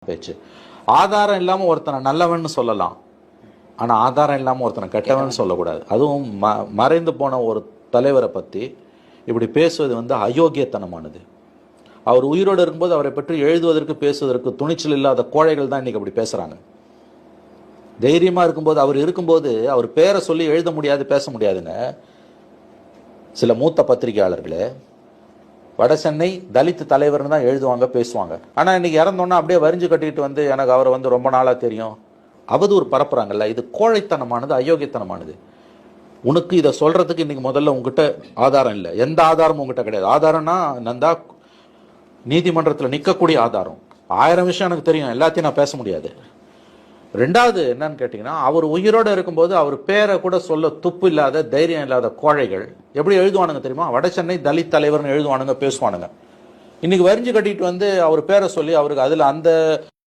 பேச்சு. ஆதாரம் இல்லாமல் ஒருத்தனை நல்லவன் சொல்லலாம், ஆனால் ஆதாரம் இல்லாமல் ஒருத்தனை கெட்டவன் சொல்லக்கூடாது. அதுவும் மறைந்து போன ஒரு தலைவரை பற்றி இப்படி பேசுவது அயோக்கியத்தனமானது. அவர் உயிரோடு இருக்கும்போது அவரை பற்றி எழுதுவதற்கு பேசுவதற்கு துணிச்சல் இல்லாத கோழைகள் தான் இன்னைக்கு அப்படி பேசுகிறாங்க. தைரியமாக இருக்கும்போது, அவர் இருக்கும்போது அவர் பேரை சொல்லி எழுத முடியாது, பேச முடியாதுங்க. சில மூத்த பத்திரிகையாளர்களே வட சென்னை தலித் தலைவர்னு தான் எழுதுவாங்க, பேசுவாங்க. ஆனால் இன்னைக்கு இறந்தோன்னா அப்படியே வரிஞ்சு கட்டிக்கிட்டு எனக்கு அவரை ரொம்ப நாளாக தெரியும், அவதூறு பரப்புறாங்கல்ல. இது கோழைத்தனமானது, அயோக்கியத்தனமானது. உனக்கு இதை சொல்றதுக்கு இன்னைக்கு முதல்ல உங்ககிட்ட ஆதாரம் இல்லை, எந்த ஆதாரமும் உங்ககிட்ட கிடையாது. ஆதாரம்னா நந்தா நீதிமன்றத்தில் நிற்கக்கூடிய ஆதாரம். 1000 விஷயம் எனக்கு தெரியும், எல்லாத்தையும் நான் பேச முடியாது. ரெண்டாவது என்னன்னு கேட்டீங்கன்னா, அவர் உயிரோடு இருக்கும்போது அவர் பேரை கூட சொல்ல துப்பு இல்லாத, தைரியம் இல்லாத கோழைகள் எப்படி எழுதுவானுங்க தெரியுமா? வட சென்னை தலித் தலைவர்னு எழுதுவானுங்க, பேசுவானுங்க. இன்னைக்கு வரிஞ்சு கட்டிட்டு அவர் பேரை சொல்லி அவருக்கு அதில் அந்த